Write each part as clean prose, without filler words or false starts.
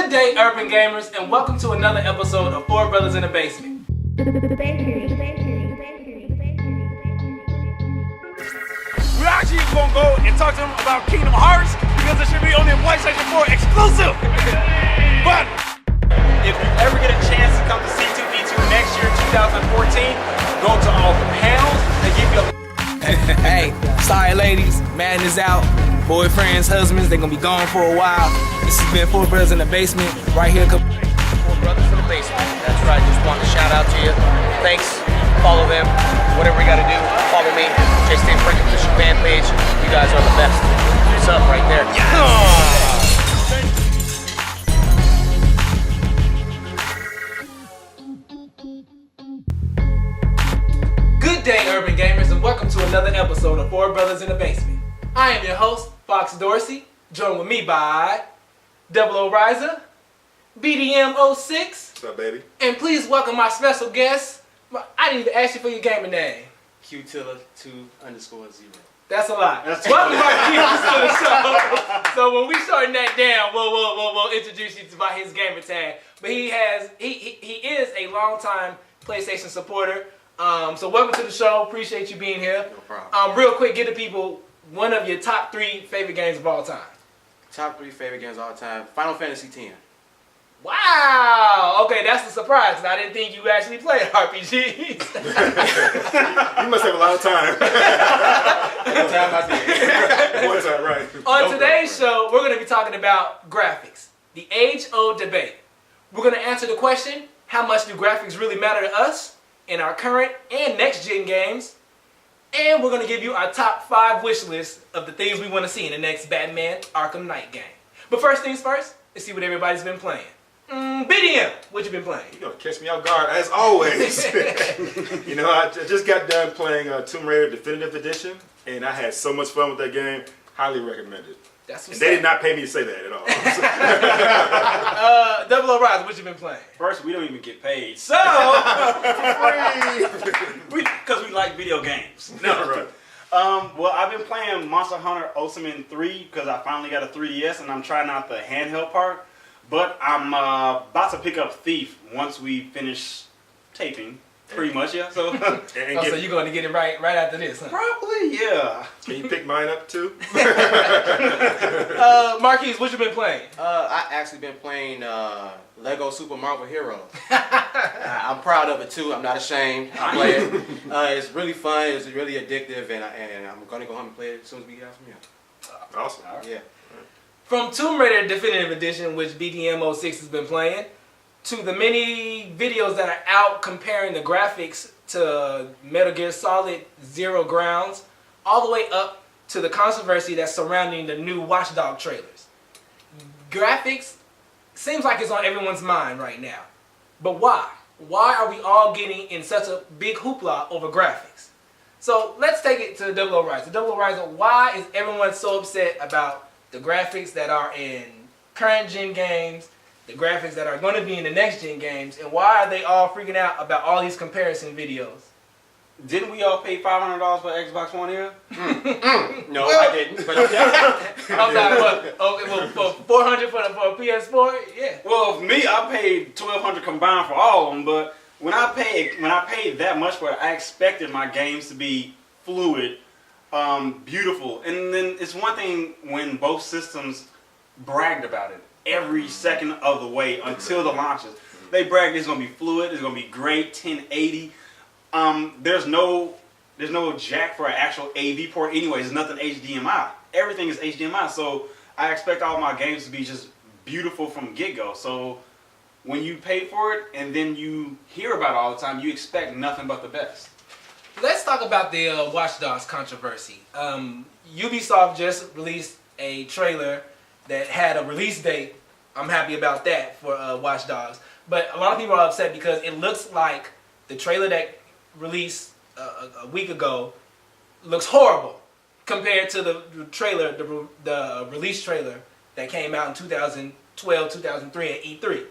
Good day, urban gamers, and welcome to another episode of Four Brothers in the Basement. We're actually gonna go and talk to them about Kingdom Hearts because it should be only a PlayStation 4 exclusive. But if you ever get a chance to come to C2E2 next year, 2014, go to all the panels. They give you a Hey, sorry ladies, man is out. Boyfriends, husbands, they're gonna be gone for a while. This has been Four Brothers in the Basement, right here. Four Brothers in the Basement. That's right, just wanted to shout out to you. Thanks, follow them, whatever you gotta do, follow me. J-State Frank official fan page. You guys are the best. What's up right there? Good day, urban gamers, and welcome to another episode of Four Brothers in the Basement. I am your host, Fox Dorsey, joined with me by Double O Riser, BDM06. What's up, baby? And please welcome my special guest. I didn't even ask you for your gaming name. Qtilla2_0. That's a lot. Welcome to the show. So when we starting that down, we'll introduce you to by his gamer tag. But he is a longtime PlayStation supporter. So welcome to the show. Appreciate you being here. No problem. Real quick, give the people one of your top 3 favorite games of all time. Top 3 favorite games of all time. Final Fantasy X. Wow. Okay, that's a surprise. I didn't think you actually played RPGs. You must have a lot of time. One time I did. One time, right. On today's show, we're going to be talking about graphics, the age-old debate. We're going to answer the question, how much do graphics really matter to us in our current and next-gen games? And we're going to give you our top 5 wish list of the things we want to see in the next Batman Arkham Knight game. But first things first, let's see what everybody's been playing. BDM, what you been playing? You're going to catch me off guard, as always. You know, I just got done playing Tomb Raider Definitive Edition, and I had so much fun with that game. Highly recommend it. That's what's And they up. did not pay me to say that at all. Double O Rise, what you been playing? First, we don't even get paid, so because we like video games. No, right. Well, I've been playing Monster Hunter Ultimate 3 because I finally got a 3DS and I'm trying out the handheld part. But I'm about to pick up Thief once we finish taping, pretty much, yeah. So, So you're going to get it right after this, huh? probably, yeah. Can you pick mine up, too? Marquise, what you been playing? I actually been playing Lego Super Marvel Heroes. I'm proud of it too. I'm not ashamed. I play it. It's really fun. It's really addictive, and I'm gonna go home and play it as soon as we get out from here. Awesome. Yeah. From Tomb Raider Definitive Edition, which BDM06 has been playing, to the many videos that are out comparing the graphics to Metal Gear Solid Zero Grounds, all the way up to the controversy that's surrounding the new Watch Dogs trailers. Graphics seems like it's on everyone's mind right now. But why? Why are we all getting in such a big hoopla over graphics? So let's take it to Double O Riser. Double O Riser, why is everyone so upset about the graphics that are in current gen games, the graphics that are going to be in the next gen games, and why are they all freaking out about all these comparison videos? Didn't we all pay $500 for Xbox One here? No, I didn't. But I'm sorry, what? Oh, for $400 for a PS4? Yeah. Well, for me, I paid $1,200 combined for all of them, but when I paid that much for it, I expected my games to be fluid, beautiful. And then it's one thing when both systems bragged about it every second of the way until the launches. They bragged it's going to be fluid, it's going to be great, 1080. There's no jack for an actual AV port anyways. There's nothing HDMI. Everything is HDMI. So I expect all my games to be just beautiful from get-go. So when you pay for it and then you hear about it all the time, you expect nothing but the best. Let's talk about the Watch Dogs controversy. Ubisoft just released a trailer that had a release date. I'm happy about that for Watch Dogs. But a lot of people are upset because it looks like the trailer that released a week ago looks horrible compared to the trailer, the release trailer that came out in 2012, 2003 at E3.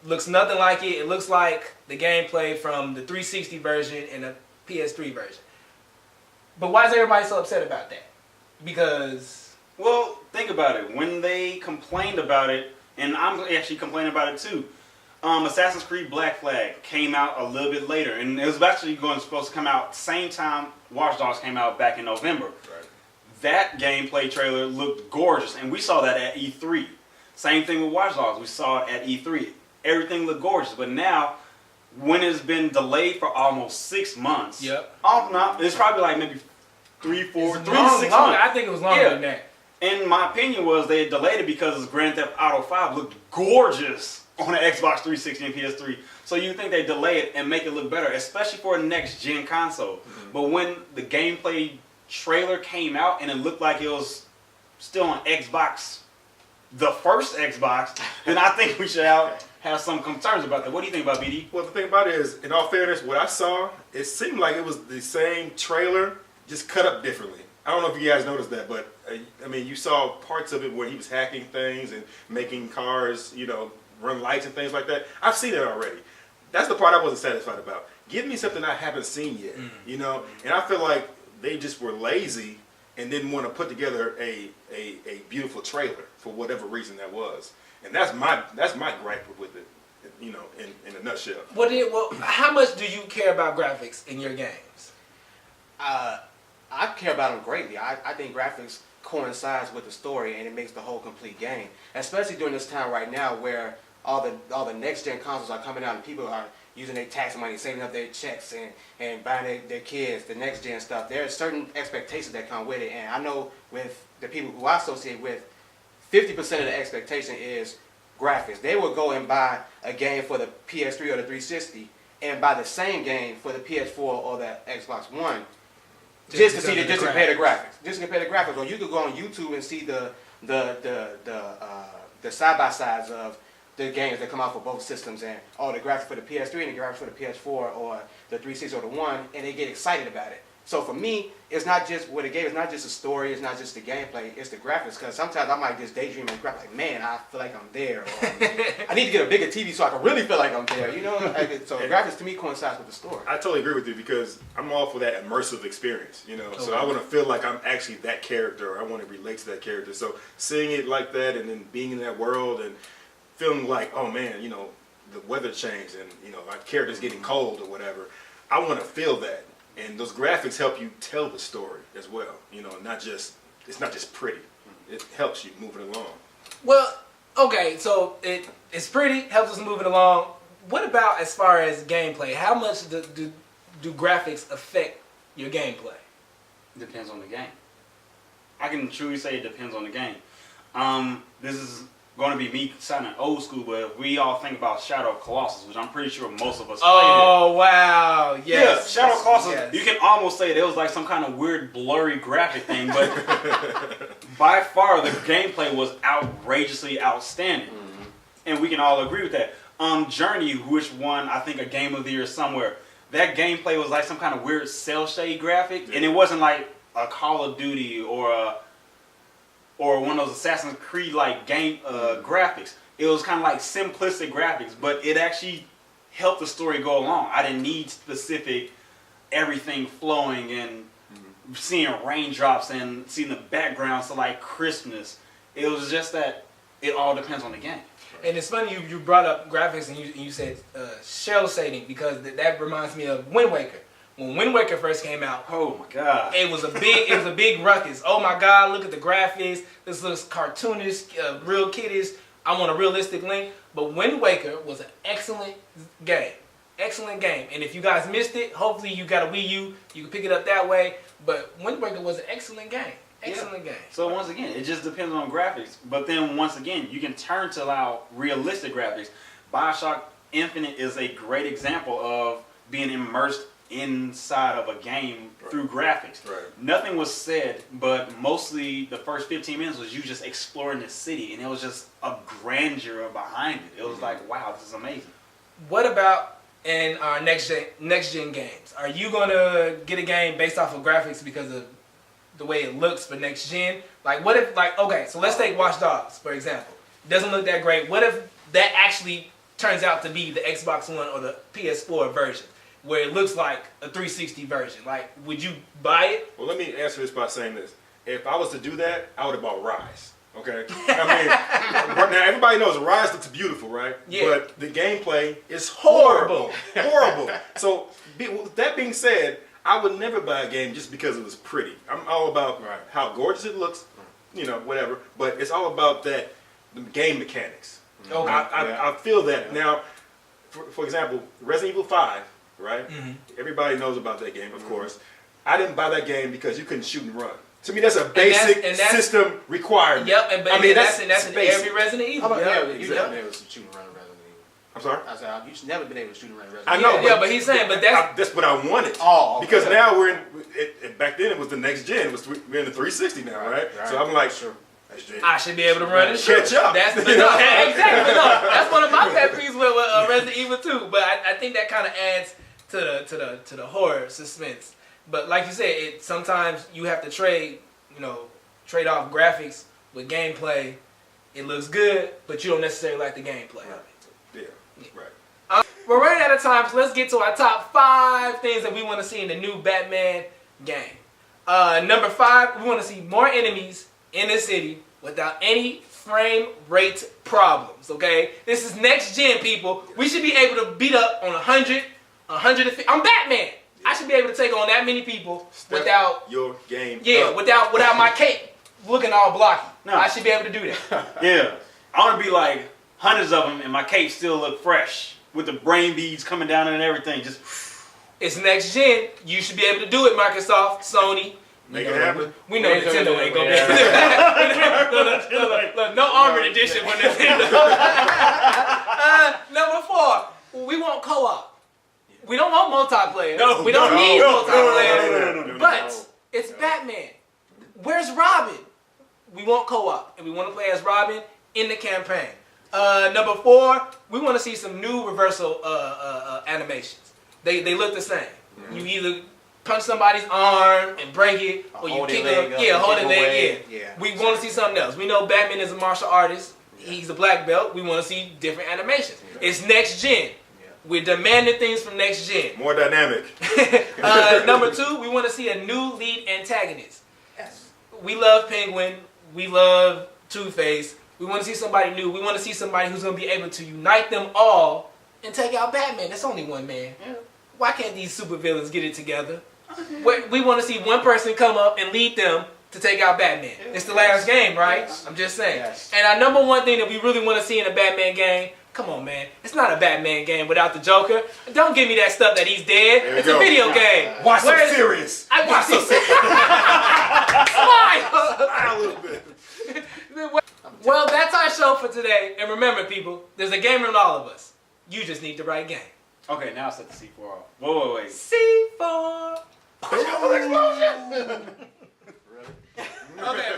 Looks nothing like it. It looks like the gameplay from the 360 version and the PS3 version. But why is everybody so upset about that? Because Well, think about it. When they complained about it, and I'm actually complaining about it too. Assassin's Creed Black Flag came out a little bit later, and it was actually supposed to come out same time Watch Dogs came out back in November. Right. That gameplay trailer looked gorgeous, and we saw that at E3. Same thing with Watch Dogs, we saw it at E3. Everything looked gorgeous, but now, when it's been delayed for almost 6 months, it's probably like maybe 3 to 6 months. I think it was longer than that. And my opinion was they delayed it because Grand Theft Auto 5 looked gorgeous on the Xbox 360 and PS3. So you think they delay it and make it look better, especially for a next-gen console. But when the gameplay trailer came out and it looked like it was still on Xbox, the first Xbox, then I think we should have some concerns about that. What do you think about BD? Well, the thing about it is, in all fairness, what I saw, it seemed like it was the same trailer, just cut up differently. I don't know if you guys noticed that, but I mean, you saw parts of it where he was hacking things and making cars, run lights and things like that. I've seen it already. That's the part I wasn't satisfied about. Give me something I haven't seen yet, And I feel like they just were lazy and didn't want to put together a beautiful trailer for whatever reason that was. And that's my gripe with it, in a nutshell. Well, how much do you care about graphics in your games? I care about them greatly. I think graphics coincides with the story and it makes the whole complete game. Especially during this time right now where all the next gen consoles are coming out and people are using their tax money, saving up their checks and buying their kids the next gen stuff. There are certain expectations that come with it, and I know with the people who I associate with, 50% of the expectation is graphics. They will go and buy a game for the PS3 or the 360 and buy the same game for the PS4 or the Xbox One just to compare the graphics. Just to compare the graphics. Or you could go on YouTube and see the side by sides of the games that come out for both systems and the graphics for the PS3 and the graphics for the PS4 or the 360 or the One, and they get excited about it. So for me, it's not just what a game. It's not just the story. It's not just the gameplay. It's the graphics. Because sometimes I might just daydream and grab like, man, I feel like I'm there. Or I need to get a bigger TV so I can really feel like I'm there. So graphics to me coincides with the story. I totally agree with you because I'm all for that immersive experience. So I want to feel like I'm actually that character. I want to relate to that character. So seeing it like that and then being in that world and feeling like, oh man, the weather changed and my character's getting cold or whatever. I want to feel that. And those graphics help you tell the story as well. It's not just pretty. It helps you move it along. Well, okay, so it's pretty, helps us move it along. What about as far as gameplay? How much do graphics affect your gameplay? Depends on the game. I can truly say it depends on the game. This is going to be me sounding old school, but if we all think about Shadow of Colossus, which I'm pretty sure most of us played it. Oh, wow. Yes. Yeah, Shadow of Colossus, yes. You can almost say it was like some kind of weird blurry graphic thing, but by far the gameplay was outrageously outstanding. Mm-hmm. And we can all agree with that. Journey, which won, I think, a Game of the Year somewhere, that gameplay was like some kind of weird cel shade graphic, and it wasn't like a Call of Duty or one of those Assassin's Creed like game graphics. It was kind of like simplistic graphics, but it actually helped the story go along. I didn't need specific everything flowing and seeing raindrops and seeing the backgrounds to like crispness. It was just that it all depends on the game. And it's funny you brought up graphics and you said shell shading because that reminds me of Wind Waker. When Wind Waker first came out, oh my god, it was a big ruckus. Oh my god, look at the graphics. This looks cartoonish, real kiddish. I want a realistic Link. But Wind Waker was an excellent game. Excellent game. And if you guys missed it, hopefully you got a Wii U. You can pick it up that way. But Wind Waker was an excellent game. Excellent game. So once again, it just depends on graphics. But then once again, you can turn to allow realistic graphics. BioShock Infinite is a great example of being immersed inside of a game through graphics. Right. Nothing was said, but mostly the first 15 minutes was you just exploring the city, and it was just a grandeur behind it. It was like, wow, this is amazing. What about in our next gen games? Are you gonna get a game based off of graphics because of the way it looks for next gen? Like, what if, like, okay, so let's take Watch Dogs for example. Doesn't look that great. What if that actually turns out to be the Xbox One or the PS4 version, where it looks like a 360 version? Like, would you buy it? Well, let me answer this by saying this. If I was to do that, I would have bought Rise. Okay, I mean, now everybody knows Rise looks beautiful, right? Yeah. But the gameplay is horrible, horrible. So with that being said, I would never buy a game just because it was pretty. I'm all about how gorgeous it looks, you know, whatever. But it's all about the game mechanics. Okay. I feel that now. For example, Resident Evil 5, right? Everybody knows about that game, of course. I didn't buy that game because you couldn't shoot and run. To me, that's a basic system requirement. Yep, and I mean, that's in basic. every Resident Evil. How about Yep. you never been able to shoot and run in Resident Evil? I'm sorry? I said, you've never been able to shoot and run in Resident I Evil. know. Yeah, but he's saying, but that's what I wanted. Oh, okay. Because now we're in. Back then it was the next gen. We're in the 360 now, right? So I'm like, sure. I should be able to run and shoot. Catch up. That's exactly. No, that's one of my pet peeves with Resident Evil 2. But I think that kind of adds to the horror suspense. But like you said, sometimes you have to trade off graphics with gameplay. It looks good, but you don't necessarily like the gameplay. Yeah, right. We're running out of time, so let's get to our top 5 things that we want to see in the new Batman game. Number 5, we want to see more enemies in the city without any frame rate problems, okay? This is next gen, people. We should be able to beat up on 100, 150. I'm Batman. I should be able to take on that many people without your game. Without my cape looking all blocky. No. I should be able to do that. Yeah. I want to be like hundreds of them and my cape still look fresh with the brain beads coming down and everything. Just It's next gen. You should be able to do it, Microsoft, Sony. Make it happen. We know Nintendo ain't gonna be able to do that. Look, no Armored Edition for Nintendo. Number 4, we want co-op. We don't want multiplayer. We don't need multiplayer. No. But it's Batman. Where's Robin? We want co-op, and we want to play as Robin in the campaign. Number 4, we want to see some new reversal animations. They look the same. You either punch somebody's arm and break it, or you kick them. Yeah, hold their leg. Yeah. We want to see something else. We know Batman is a martial artist. He's a black belt. We want to see different animations. It's next gen. We're demanding things from next gen. More dynamic. Number 2, we want to see a new lead antagonist. Yes. We love Penguin. We love Two-Face. We want to see somebody new. We want to see somebody who's going to be able to unite them all and take out Batman. That's only one man. Yeah. Why can't these supervillains get it together? We want to see one person come up and lead them to take out Batman. Yeah. It's the last game, right? Yes. I'm just saying. Yes. And our number 1 thing that we really want to see in a Batman game, come on, man. It's not a Batman game without the Joker. Don't give me that stuff that he's dead. It's a video game. Why so serious? Why so serious? Smile a little bit. Well, that's our show for today. And remember, people, there's a gamer in all of us. You just need the right game. Okay, now set the C4 off. Wait. C4. Explosion! Okay,